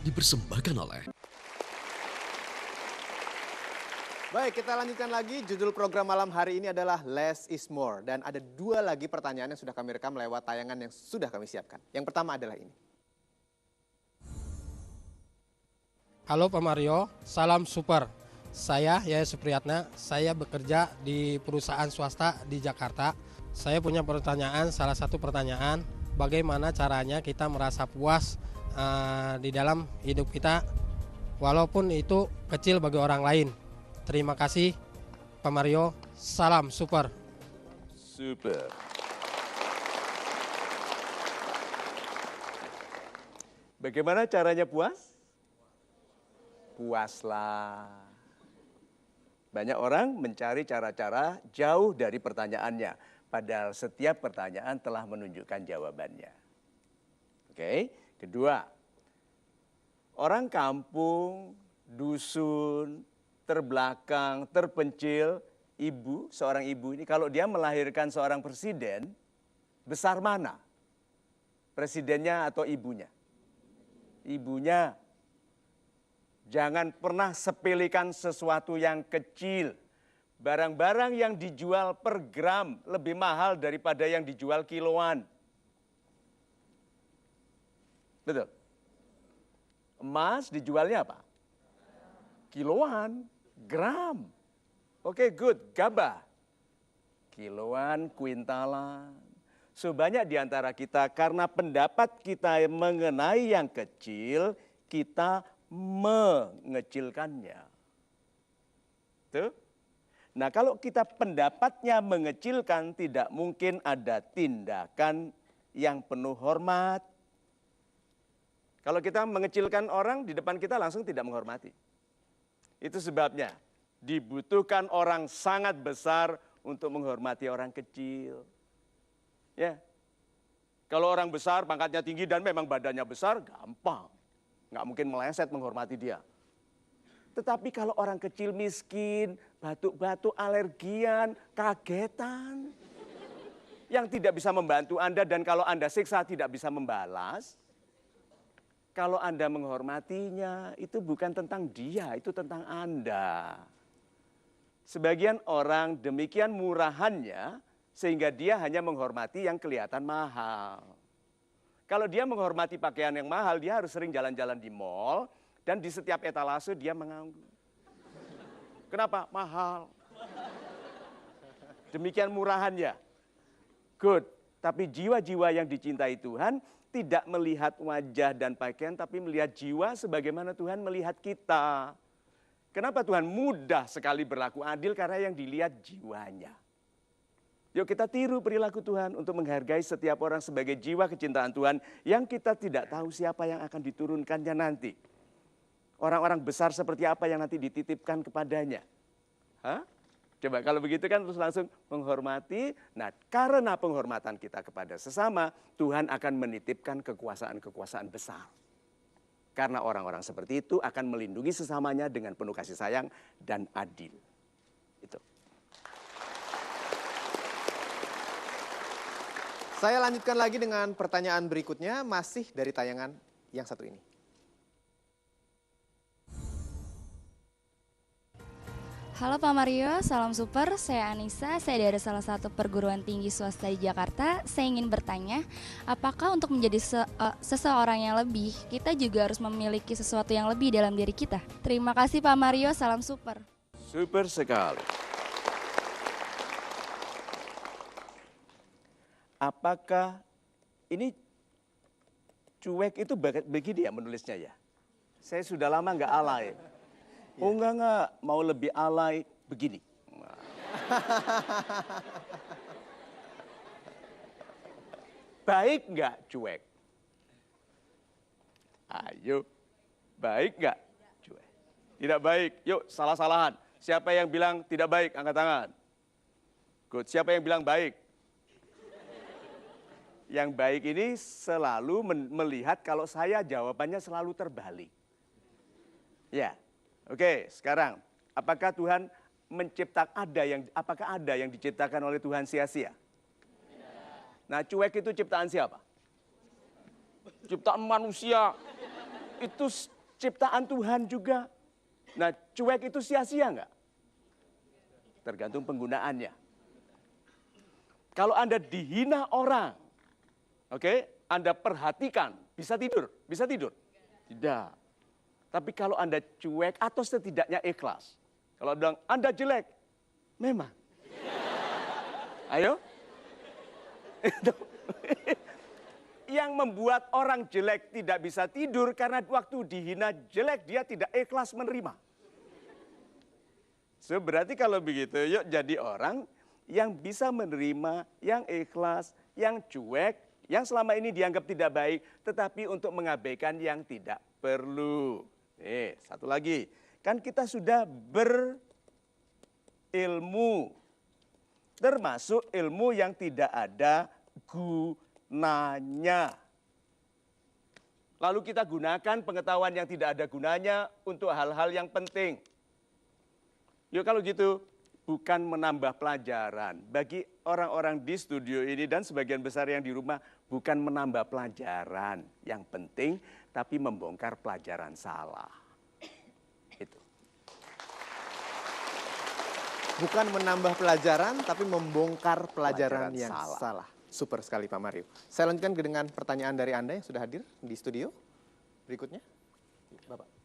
dipersembahkan oleh Baik, kita lanjutkan lagi. Judul program malam hari ini adalah Less is More. Dan ada dua lagi pertanyaan yang sudah kami rekam lewat tayangan yang sudah kami siapkan. Yang pertama adalah ini. Halo Pak Mario, salam super. Saya Yaya Supriyatna, saya bekerja di perusahaan swasta di Jakarta. Saya punya pertanyaan, salah satu pertanyaan, bagaimana caranya kita merasa puas di dalam hidup kita, walaupun itu kecil bagi orang lain. Terima kasih Pak Mario, salam super. Super. Bagaimana caranya puas? Puaslah. Banyak orang mencari cara-cara jauh dari pertanyaannya, padahal setiap pertanyaan telah menunjukkan jawabannya. Oke, kedua, orang kampung, dusun, terbelakang, terpencil, seorang ibu ini kalau dia melahirkan seorang presiden, besar mana? Presidennya atau ibunya? Ibunya. Jangan pernah sepelekan sesuatu yang kecil. Barang-barang yang dijual per gram lebih mahal daripada yang dijual kiloan. Betul? Emas dijualnya apa? Kiloan, gram. Oke, good, gabah. Kiloan, kuintalan. So banyak di antara kita karena pendapat kita mengenai yang kecil, kita mengecilkannya. Tuh. Nah, kalau kita pendapatnya mengecilkan, tidak mungkin ada tindakan yang penuh hormat. Kalau kita mengecilkan orang di depan kita langsung tidak menghormati. Itu sebabnya dibutuhkan orang sangat besar untuk menghormati orang kecil. Ya. Kalau orang besar pangkatnya tinggi dan memang badannya besar, gampang. Nggak mungkin meleset menghormati dia. Tetapi kalau orang kecil miskin, batuk-batuk, alergian, kagetan, yang tidak bisa membantu Anda dan kalau Anda siksa tidak bisa membalas, kalau Anda menghormatinya, itu bukan tentang dia, itu tentang Anda. Sebagian orang demikian murahannya, sehingga dia hanya menghormati yang kelihatan mahal. Kalau dia menghormati pakaian yang mahal, dia harus sering jalan-jalan di mall, dan di setiap etalase dia mengangguk. Kenapa? Mahal. Demikian murahannya. Good. Tapi jiwa-jiwa yang dicintai Tuhan, tidak melihat wajah dan pakaian, tapi melihat jiwa sebagaimana Tuhan melihat kita. Kenapa Tuhan mudah sekali berlaku adil? Karena yang dilihat jiwanya. Yuk kita tiru perilaku Tuhan untuk menghargai setiap orang sebagai jiwa kecintaan Tuhan yang kita tidak tahu siapa yang akan diturunkannya nanti. Orang-orang besar seperti apa yang nanti dititipkan kepadanya. Hah? Coba kalau begitu kan terus langsung menghormati. Nah karena penghormatan kita kepada sesama, Tuhan akan menitipkan kekuasaan-kekuasaan besar. Karena orang-orang seperti itu akan melindungi sesamanya dengan penuh kasih sayang dan adil. Itu. Saya lanjutkan lagi dengan pertanyaan berikutnya, masih dari tayangan yang satu ini. Halo Pak Mario, salam super. Saya Anissa, saya dari salah satu perguruan tinggi swasta di Jakarta. Saya ingin bertanya, apakah untuk menjadi seseorang yang lebih, kita juga harus memiliki sesuatu yang lebih dalam diri kita? Terima kasih Pak Mario, salam super. Super sekali. Apakah ini cuek itu begini ya menulisnya ya? Saya sudah lama nggak alay. Oh enggak, mau lebih alay begini. Baik nggak cuek? Ayo, baik nggak cuek? Tidak baik, yuk salah-salahan. Siapa yang bilang tidak baik, angkat tangan. Good, siapa yang bilang baik? Yang baik ini selalu melihat kalau saya jawabannya selalu terbalik. Ya. Oke, sekarang apakah Tuhan menciptakan apakah ada yang diciptakan oleh Tuhan sia-sia? Nah, cuek itu ciptaan siapa? Ciptaan manusia. itu ciptaan Tuhan juga. Nah, cuek itu sia-sia nggak? Tergantung penggunaannya. Kalau Anda dihina orang, oke, Anda perhatikan, bisa tidur? Bisa tidur? Tidak. Tapi kalau Anda cuek atau setidaknya ikhlas. Kalau Anda jelek, memang. Ayo. Yang membuat orang jelek tidak bisa tidur karena waktu dihina jelek dia tidak ikhlas menerima. So, berarti kalau begitu yuk jadi orang yang bisa menerima, yang ikhlas, yang cuek, yang selama ini dianggap tidak baik, tetapi untuk mengabaikan yang tidak perlu. Satu lagi, kan kita sudah berilmu, termasuk ilmu yang tidak ada gunanya. Lalu kita gunakan pengetahuan yang tidak ada gunanya untuk hal-hal yang penting. Yuk kalau gitu, bukan menambah pelajaran. Bagi orang-orang di studio ini dan sebagian besar yang di rumah, bukan menambah pelajaran yang penting, tapi membongkar pelajaran salah. Itu. Bukan menambah pelajaran, tapi membongkar pelajaran yang salah. salah. Super sekali Pak Mario. Saya lanjutkan dengan pertanyaan dari Anda yang sudah hadir di studio. Berikutnya, Bapak.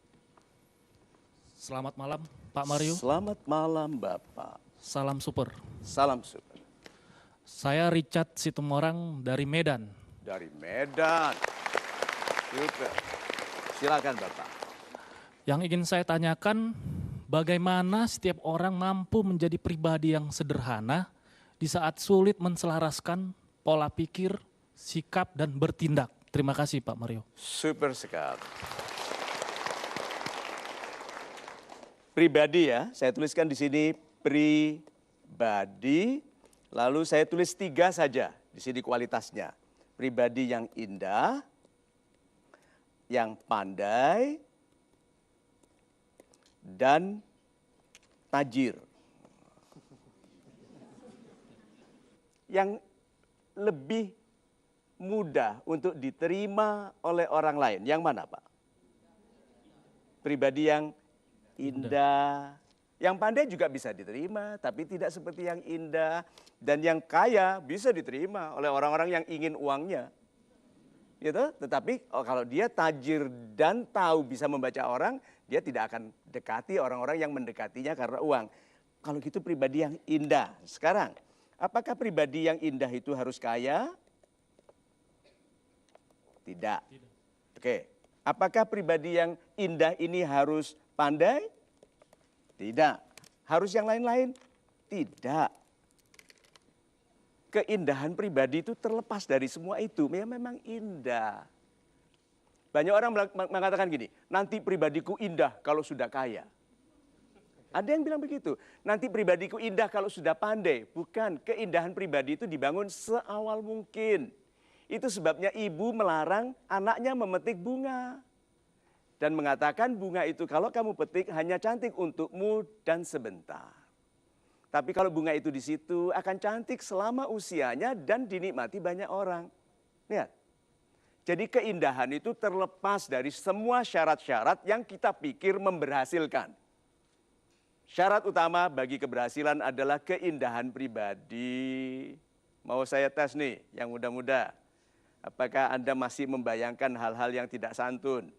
Selamat malam Pak Mario. Selamat malam Bapak. Salam super. Salam super. Saya Richard Situmorang dari Medan. Dari Medan. Super. Silakan Bapak. Yang ingin saya tanyakan, bagaimana setiap orang mampu menjadi pribadi yang sederhana di saat sulit menselaraskan pola pikir, sikap, dan bertindak. Terima kasih Pak Mario. Super sekali. Pribadi ya, saya tuliskan di sini pribadi, lalu saya tulis 3 saja di sini kualitasnya. Pribadi yang indah, yang pandai, dan tajir. Yang lebih mudah untuk diterima oleh orang lain. Yang mana Pak? Pribadi yang indah. Yang pandai juga bisa diterima, tapi tidak seperti yang indah. Dan yang kaya bisa diterima oleh orang-orang yang ingin uangnya. Gitu? Tetapi kalau dia tajir dan tahu bisa membaca orang, dia tidak akan dekati orang-orang yang mendekatinya karena uang. Kalau gitu pribadi yang indah. Sekarang, apakah pribadi yang indah itu harus kaya? Tidak. Oke. Apakah pribadi yang indah ini harus pandai? Tidak. Harus yang lain-lain? Tidak. Keindahan pribadi itu terlepas dari semua itu. Memang indah. Banyak orang mengatakan gini, nanti pribadiku indah kalau sudah kaya. Ada yang bilang begitu. Nanti pribadiku indah kalau sudah pandai. Bukan, keindahan pribadi itu dibangun seawal mungkin. Itu sebabnya ibu melarang anaknya memetik bunga. Dan mengatakan bunga itu kalau kamu petik hanya cantik untukmu dan sebentar. Tapi kalau bunga itu di situ akan cantik selama usianya dan dinikmati banyak orang. Lihat. Jadi keindahan itu terlepas dari semua syarat-syarat yang kita pikir memberhasilkan. Syarat utama bagi keberhasilan adalah keindahan pribadi. Mau saya tes nih yang muda-muda. Apakah Anda masih membayangkan hal-hal yang tidak santun?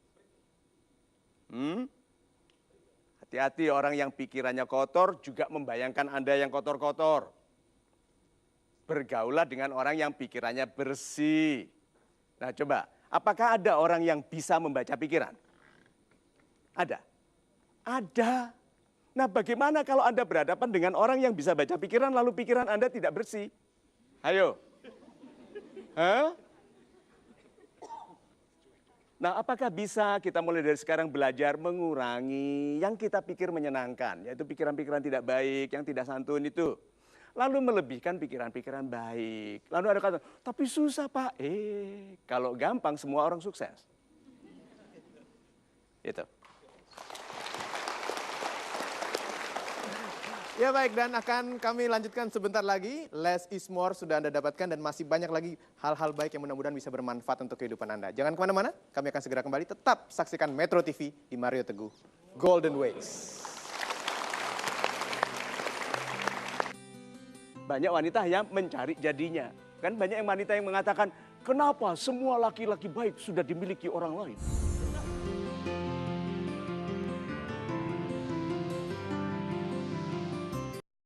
Hati-hati orang yang pikirannya kotor juga membayangkan Anda yang kotor-kotor. Bergaulah dengan orang yang pikirannya bersih. Nah coba, apakah ada orang yang bisa membaca pikiran? Ada? Ada. Nah bagaimana kalau Anda berhadapan dengan orang yang bisa baca pikiran lalu pikiran Anda tidak bersih? Ayo. Hah? Nah, apakah bisa kita mulai dari sekarang belajar mengurangi yang kita pikir menyenangkan, yaitu pikiran-pikiran tidak baik, yang tidak santun itu. Lalu melebihkan pikiran-pikiran baik. Lalu ada kata, tapi susah Pak. Kalau gampang semua orang sukses. Itu. Ya baik, dan akan kami lanjutkan sebentar lagi. Less is more sudah Anda dapatkan dan masih banyak lagi hal-hal baik yang mudah-mudahan bisa bermanfaat untuk kehidupan Anda. Jangan kemana-mana, kami akan segera kembali. Tetap saksikan Metro TV di Mario Teguh Golden Ways. Banyak wanita yang mencari jadinya. Kan banyak yang wanita yang mengatakan, kenapa semua laki-laki baik sudah dimiliki orang lain?